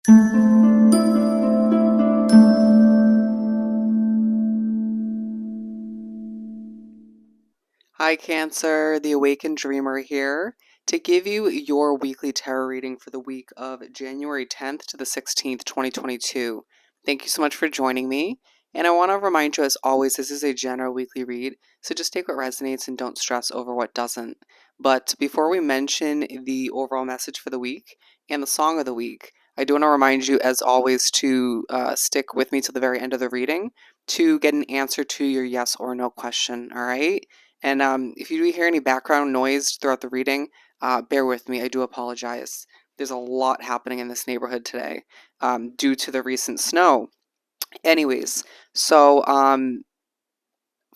Hi, Cancer, the Awakened Dreamer here to give you your weekly tarot reading for the week of January 10th to the 16th, 2022. Thank you so much for joining me. And I want to remind you, as always, this is a general weekly read, so just take what resonates and don't stress over what doesn't. But before we mention the overall message for the week and the song of the week, I do want to remind you, as always, to stick with me to the very end of the reading to get an answer to your yes or no question, all right? And if you do hear any background noise throughout the reading, bear with me. I do apologize. There's a lot happening in this neighborhood today due to the recent snow. Anyways, so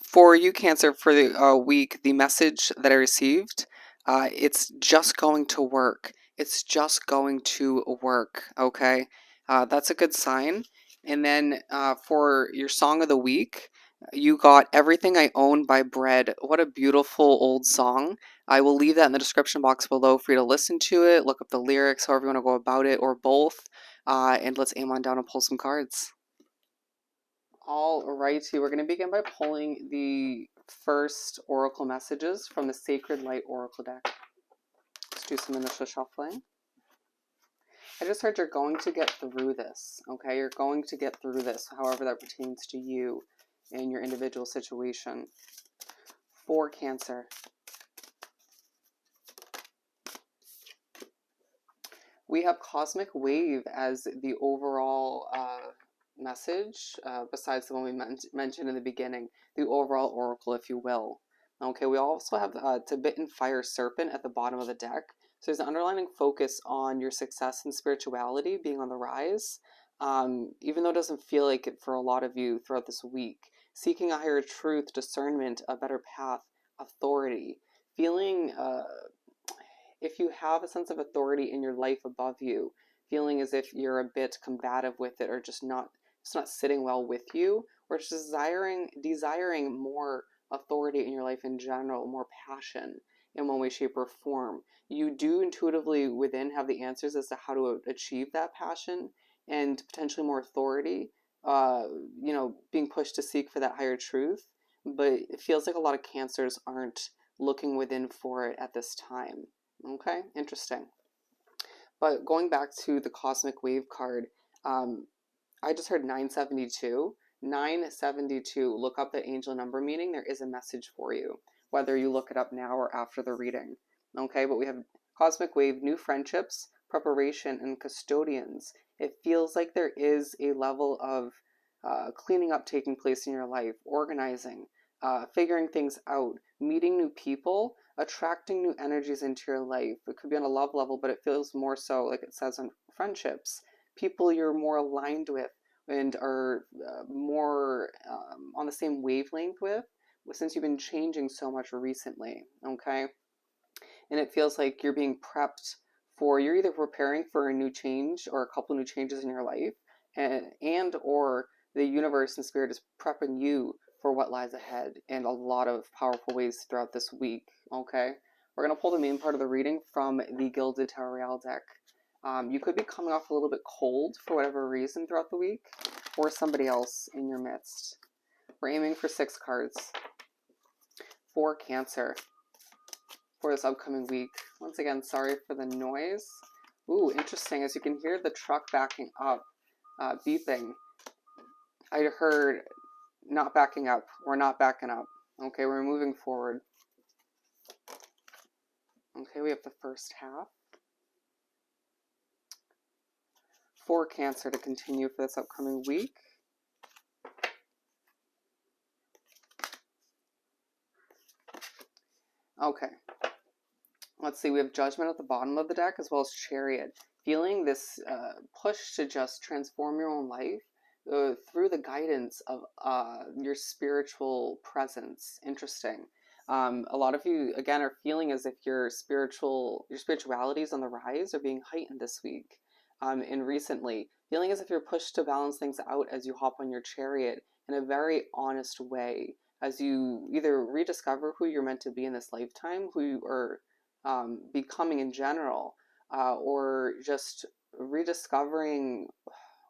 for you, Cancer, for the week, the message that I received, it's just going to work. It's just going to work, okay? That's a good sign. And then for your song of the week, you got Everything I Own by Bread. What a beautiful old song. I will leave that in the description box below for you to listen to it, look up the lyrics, however you want to go about it, or both. And let's aim on down and pull some cards. Alrighty, we're going to begin by pulling the first oracle messages from the Sacred Light Oracle deck. Let's do some initial shuffling. I just heard you're going to get through this, okay? You're going to get through this, however that pertains to you and your individual situation. For Cancer, we have Cosmic Wave as the overall message, besides the one we mentioned in the beginning, the overall oracle, if you will. Okay, we also have Tibetan Fire Serpent at the bottom of the deck. So there's an underlying focus on your success and spirituality being on the rise, even though it doesn't feel like it for a lot of you throughout this week. Seeking a higher truth, discernment, a better path, authority, feeling if you have a sense of authority in your life above you, feeling as if you're a bit combative with it, or just not sitting well with you, or just desiring more authority in your life in general, more passion in one way, shape, or form. You do intuitively within have the answers as to how to achieve that passion and potentially more authority, being pushed to seek for that higher truth. But it feels like a lot of Cancers aren't looking within for it at this time. Okay, interesting. But going back to the Cosmic Wave card, I just heard 972. 972, look up the angel number meaning. There is a message for you, whether you look it up now or after the reading. Okay, but we have Cosmic Wave, new friendships, preparation, and custodians. It feels like there is a level of cleaning up taking place in your life, organizing, figuring things out, meeting new people, attracting new energies into your life. It could be on a love level, but it feels more so like it says on friendships. People you're more aligned with and are more on the same wavelength with, since you've been changing so much recently, okay? And it feels like you're being prepped for, you're either preparing for a new change or a couple new changes in your life, and or the universe and spirit is prepping you for what lies ahead in a lot of powerful ways throughout this week, okay? We're going to pull the main part of the reading from the Gilded Tarot Royale deck. You could be coming off a little bit cold for whatever reason throughout the week, or somebody else in your midst. We're aiming for 6 cards. For Cancer, for this upcoming week. Once again, sorry for the noise. Ooh, interesting. As you can hear the truck backing up, beeping. I heard not backing up. We're not backing up. Okay, we're moving forward. Okay, we have the first half. For Cancer to continue for this upcoming week. Okay. Let's see, we have Judgment at the bottom of the deck as well as Chariot. Feeling this push to just transform your own life through the guidance of your spiritual presence. Interesting. A lot of you, again, are feeling as if your spirituality is on the rise or being heightened this week. And recently, feeling as if you're pushed to balance things out as you hop on your chariot in a very honest way, as you either rediscover who you're meant to be in this lifetime, who you are becoming in general, or just rediscovering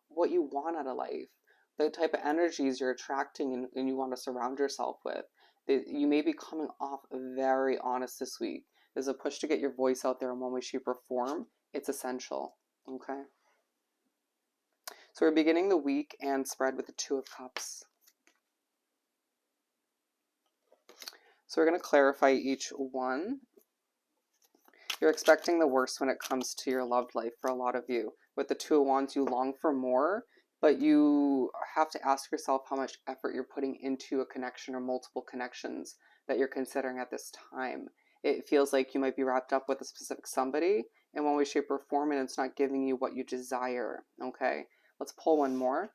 what you want out of life, the type of energies you're attracting and you want to surround yourself with. You may be coming off very honest this week. There's a push to get your voice out there in one way, shape, or form. It's essential. Okay. So we're beginning the week and spread with the Two of Cups. So we're going to clarify each one. You're expecting the worst when it comes to your love life for a lot of you. With the Two of Wands, you long for more, but you have to ask yourself how much effort you're putting into a connection or multiple connections that you're considering at this time. It feels like you might be wrapped up with a specific somebody in one way, shape, or form, and it's not giving you what you desire. Okay, let's pull one more.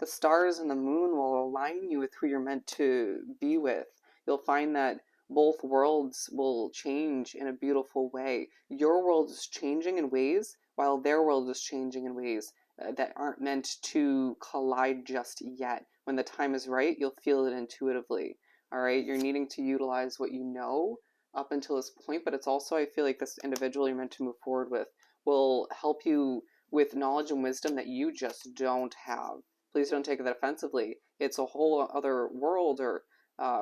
The stars and the moon will align you with who you're meant to be with. You'll find that both worlds will change in a beautiful way. Your world is changing in ways while their world is changing in ways that aren't meant to collide just yet. When the time is right, you'll feel it intuitively. All right, you're needing to utilize what you know up until this point, but it's also, I feel like this individual you're meant to move forward with will help you with knowledge and wisdom that you just don't have. Please don't take that offensively. It's a whole other world or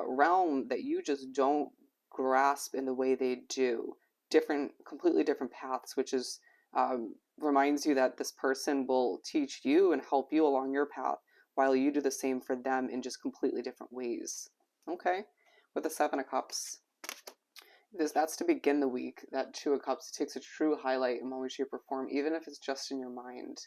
realm that you just don't grasp in the way they do. Completely different paths, which is reminds you that this person will teach you and help you along your path while you do the same for them in just completely different ways. Okay, with the Seven of Cups. That's to begin the week. That Two of Cups takes a true highlight in one way, shape, or form, even if it's just in your mind.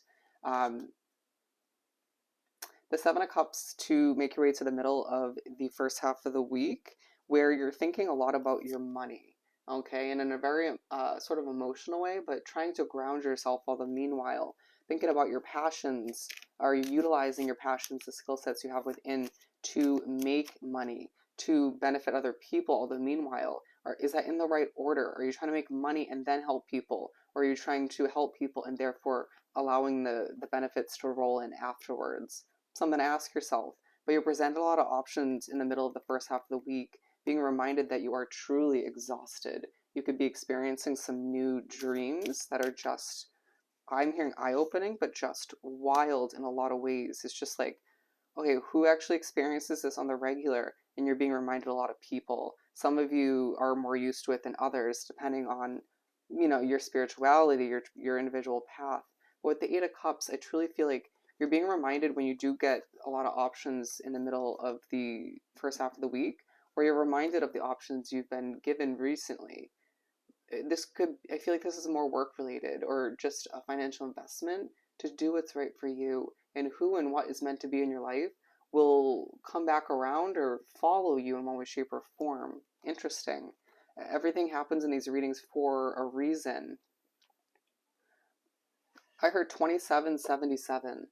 The Seven of Cups to make your way to the middle of the first half of the week, where you're thinking a lot about your money, okay, and in a very sort of emotional way, but trying to ground yourself all the meanwhile, thinking about your passions. Are you utilizing your passions, the skill sets you have within to make money, to benefit other people all the meanwhile? Or is that in the right order? Are you trying to make money and then help people? Or are you trying to help people and therefore allowing the benefits to roll in afterwards? Something to ask yourself. But you're presented a lot of options in the middle of the first half of the week, being reminded that you are truly exhausted. You could be experiencing some new dreams that are just, I'm hearing eye-opening, but just wild in a lot of ways. It's just like, okay, who actually experiences this on the regular? And you're being reminded a lot of people. Some of you are more used to it than others, depending on, your spirituality, your individual path. But with the Eight of Cups, I truly feel like you're being reminded when you do get a lot of options in the middle of the first half of the week, or you're reminded of the options you've been given recently. I feel like this is more work related or just a financial investment to do what's right for you, and who and what is meant to be in your life will come back around or follow you in one way, shape, or form. Interesting. Everything happens in these readings for a reason. I heard 2777.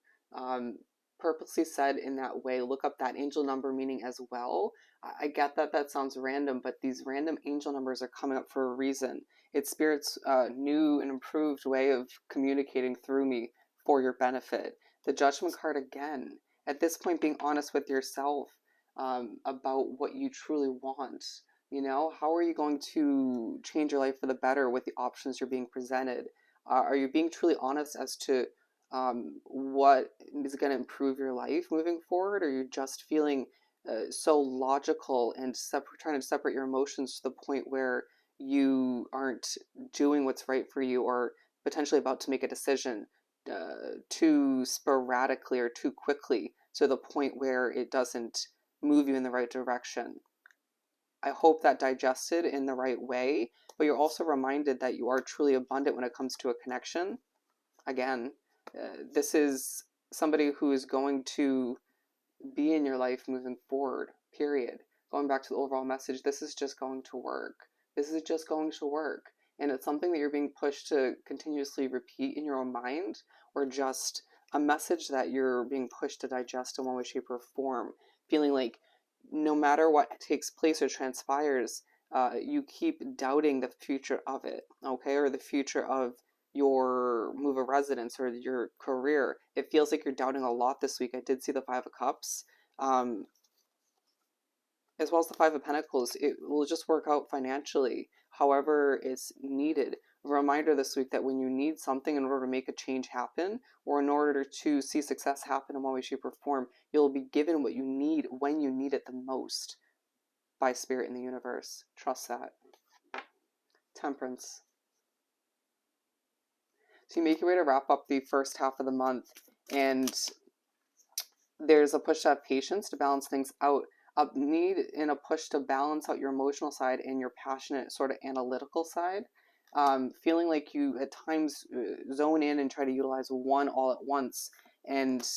Purposely said in that way. Look up that angel number meaning as well. I get that that sounds random, but these random angel numbers are coming up for a reason. It's Spirit's new and improved way of communicating through me for your benefit. The Judgment card again. At this point, being honest with yourself about what you truly want. How are you going to change your life for the better with the options you're being presented? Are you being truly honest as to what is going to improve your life moving forward? Or are you just feeling so logical and trying to separate your emotions to the point where you aren't doing what's right for you, or potentially about to make a decision too sporadically or too quickly to the point where it doesn't move you in the right direction? I hope that digested in the right way, but you're also reminded that you are truly abundant when it comes to a connection. Again, this is somebody who is going to be in your life moving forward, period. Going back to the overall message, this is just going to work. This is just going to work. And it's something that you're being pushed to continuously repeat in your own mind, or just a message that you're being pushed to digest in one way, shape, or form. Feeling like no matter what takes place or transpires, you keep doubting the future of it, okay, or the future of your move of residence or your career. It feels like you're doubting a lot this week. I did see the Five of Cups, as well as the Five of Pentacles. It will just work out financially, however it's needed. A reminder this week that when you need something in order to make a change happen, or in order to see success happen in one way, shape, or form, you'll be given what you need when you need it the most by Spirit in the universe. Trust that. Temperance. So you make your way to wrap up the first half of the month, and there's a push to have patience to balance things out, a need and a push to balance out your emotional side and your passionate sort of analytical side. Feeling like you at times zone in and try to utilize one all at once, and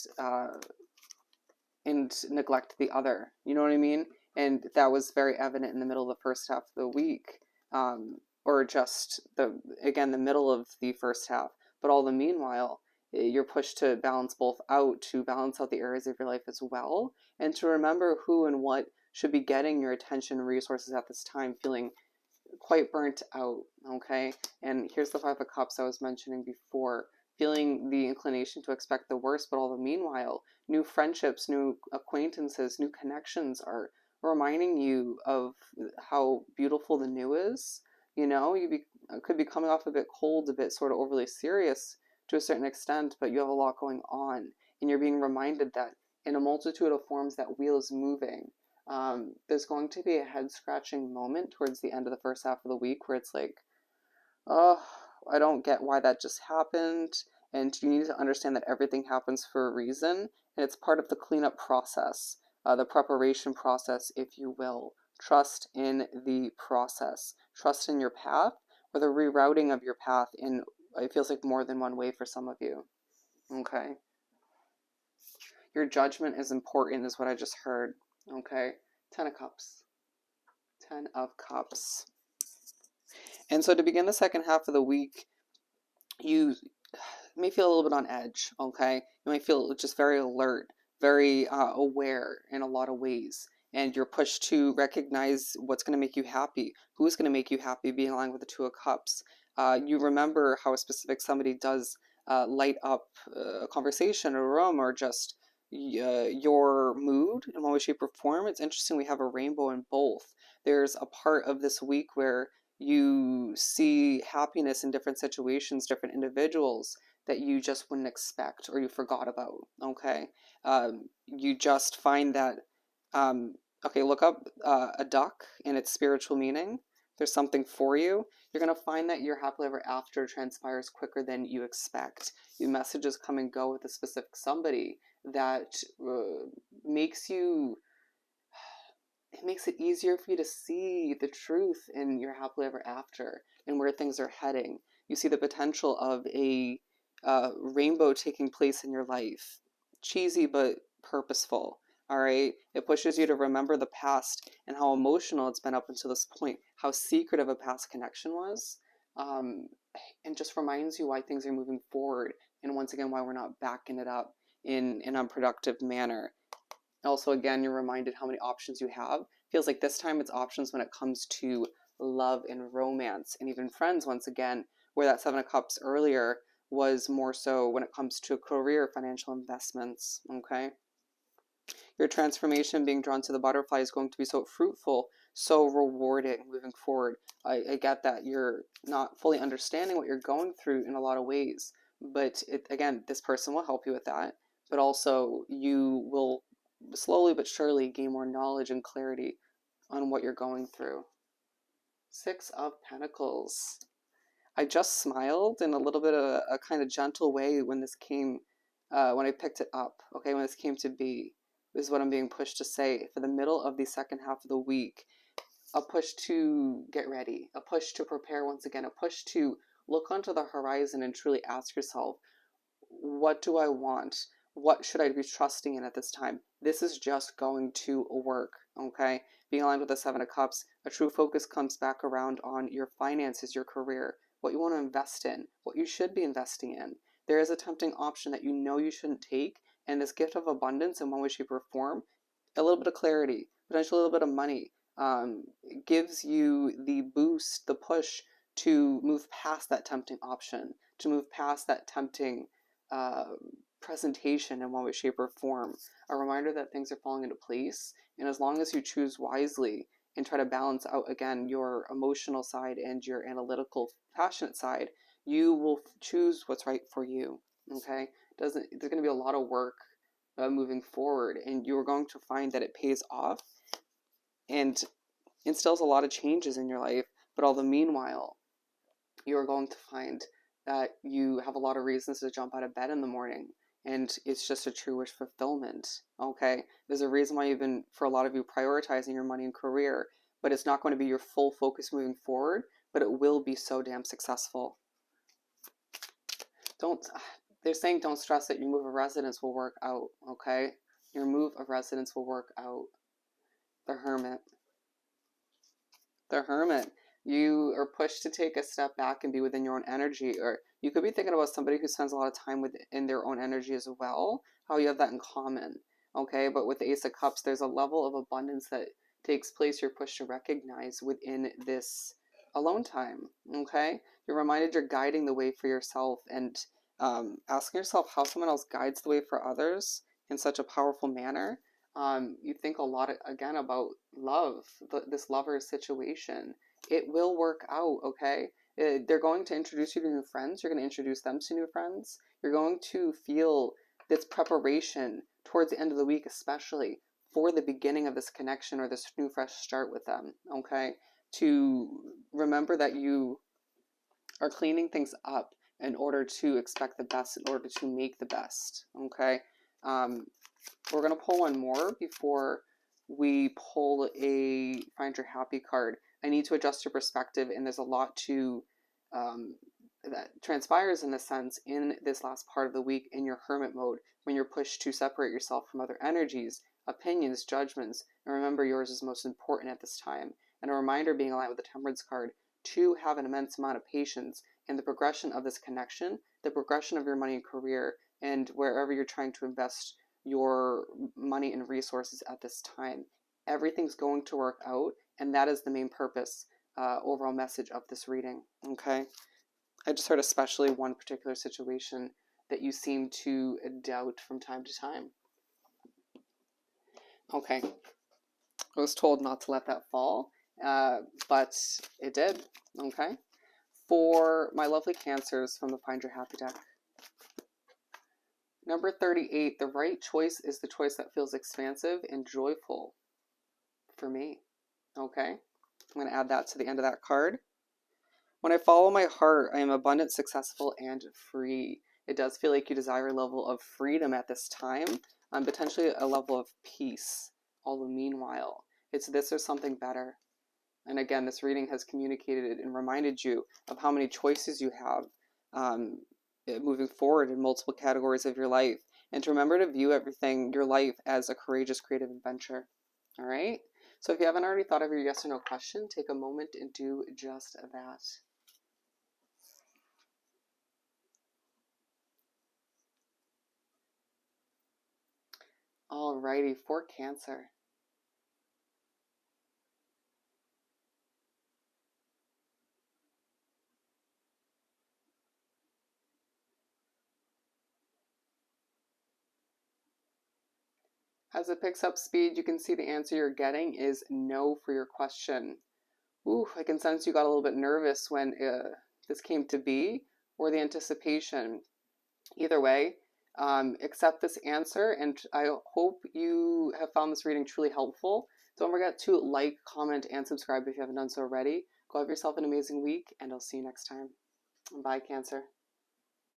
neglect the other. You know what I mean? And that was very evident in the middle of the first half of the week, or just the middle of the first half. But all the meanwhile, you're pushed to balance both out, to balance out the areas of your life as well, and to remember who and what should be getting your attention and resources at this time, feeling quite burnt out, okay? And here's the Five of Cups I was mentioning before, feeling the inclination to expect the worst, but all the meanwhile, new friendships, new acquaintances, new connections are reminding you of how beautiful the new is. You know, could be coming off a bit cold, a bit sort of overly serious to a certain extent, but you have a lot going on, and you're being reminded that in a multitude of forms that wheel is moving. There's going to be a head scratching moment towards the end of the first half of the week where it's like, oh, I don't get why that just happened. And you need to understand that everything happens for a reason, and it's part of the cleanup process, the preparation process, if you will. Trust in the process. Trust in your path, or the rerouting of your path in, it feels like, more than one way for some of you. Okay? Your judgment is important, is what I just heard. Okay? 10 of Cups. 10 of Cups. And so to begin the second half of the week, you may feel a little bit on edge, okay? You might feel just very alert, very aware in a lot of ways. And you're pushed to recognize what's going to make you happy, who's going to make you happy, being aligned with the Two of Cups. You remember how a specific somebody does light up a conversation, a room, or just your mood in one way, shape, or form. It's interesting we have a rainbow in both. There's a part of this week where you see happiness in different situations, different individuals that you just wouldn't expect or you forgot about, okay? You just find that, okay, look up a duck and its spiritual meaning. There's something for you. You're going to find that your happily ever after transpires quicker than you expect. Your messages come and go with a specific somebody that makes it easier for you to see the truth in your happily ever after and where things are heading. You see the potential of a rainbow taking place in your life. Cheesy but purposeful. All right. It pushes you to remember the past and how emotional it's been up until this point, how secretive a past connection was, and just reminds you why things are moving forward, and once again why we're not backing it up in an unproductive manner. Also, again, you're reminded how many options you have. Feels like this time it's options when it comes to love and romance, and even friends, once again, where that Seven of Cups earlier was more so when it comes to career, financial investments, okay? Your transformation, being drawn to the butterfly, is going to be so fruitful, so rewarding moving forward. I get that you're not fully understanding what you're going through in a lot of ways, but again, this person will help you with that, but also you will slowly but surely gain more knowledge and clarity on what you're going through. Six of Pentacles. I just smiled in a little bit of a kind of gentle way when this came, when I picked it up, okay, when this came to be. This is what I'm being pushed to say. For the middle of the second half of the week, a push to get ready, a push to prepare once again, a push to look onto the horizon and truly ask yourself, what do I want? What should I be trusting in at this time? This is just going to work, okay? Being aligned with the Seven of Cups, a true focus comes back around on your finances, your career, what you want to invest in, what you should be investing in. There is a tempting option that you know you shouldn't take, and this gift of abundance in one way, shape, or form, a little bit of clarity, potentially a little bit of money, gives you the boost, the push to move past that tempting option, to move past that tempting presentation in one way, shape, or form. A reminder that things are falling into place, and as long as you choose wisely and try to balance out again your emotional side and your analytical, passionate side, you will choose what's right for you. Okay, there's going to be a lot of work moving forward, and you're going to find that it pays off and instills a lot of changes in your life. But all the meanwhile, you're going to find that you have a lot of reasons to jump out of bed in the morning, and it's just a true wish fulfillment. Okay, there's a reason why you've been, for a lot of you, prioritizing your money and career, but it's not going to be your full focus moving forward, but it will be so damn successful. Don't They're saying don't stress it, your move of residence will work out. Okay, your move of residence will work out. The Hermit. The Hermit. You are pushed to take a step back and be within your own energy, or you could be thinking about somebody who spends a lot of time within their own energy as well, how you have that in common. Okay, but with the Ace of Cups, there's a level of abundance that takes place you're pushed to recognize within this alone time. Okay, you're reminded you're guiding the way for yourself, and asking yourself how someone else guides the way for others in such a powerful manner. You think a lot again about love, this lover situation. It will work out, okay? They're going to introduce you to new friends. You're going to introduce them to new friends. You're going to feel this preparation towards the end of the week, especially for the beginning of this connection or this new fresh start with them, okay? To remember that you are cleaning things up in order to expect the best, in order to make the best, okay? We're going to pull one more before we pull a Find Your Happy card. I need to adjust your perspective, and there's a lot to that transpires in a sense in this last part of the week in your hermit mode, when you're pushed to separate yourself from other energies, opinions, judgments, and remember yours is most important at this time. And a reminder, being aligned with the Temperance card, to have an immense amount of patience in the progression of this connection, the progression of your money and career, and wherever you're trying to invest your money and resources at this time. Everything's going to work out, and that is the main purpose, overall message of this reading. Okay, I just heard especially one particular situation that you seem to doubt from time to time. Okay, I was told not to let that fall, but it did. Okay, for my lovely Cancers from the Find Your Happy deck. Number 38, the right choice is the choice that feels expansive and joyful for me. Okay, I'm going to add that to the end of that card. When I follow my heart, I am abundant, successful, and free. It does feel like you desire a level of freedom at this time, potentially a level of peace. All the meanwhile, it's this or something better. And again, this reading has communicated and reminded you of how many choices you have moving forward in multiple categories of your life, and to remember to view everything, your life, as a courageous creative adventure. All right, so if you haven't already thought of your yes or no question, take a moment and do just that. Alrighty, for Cancer. As it picks up speed, you can see the answer you're getting is no for your question. Ooh, I can sense you got a little bit nervous when this came to be, or the anticipation. Either way, accept this answer, and I hope you have found this reading truly helpful. Don't forget to like, comment, and subscribe if you haven't done so already. Go have yourself an amazing week, and I'll see you next time. Bye, Cancer.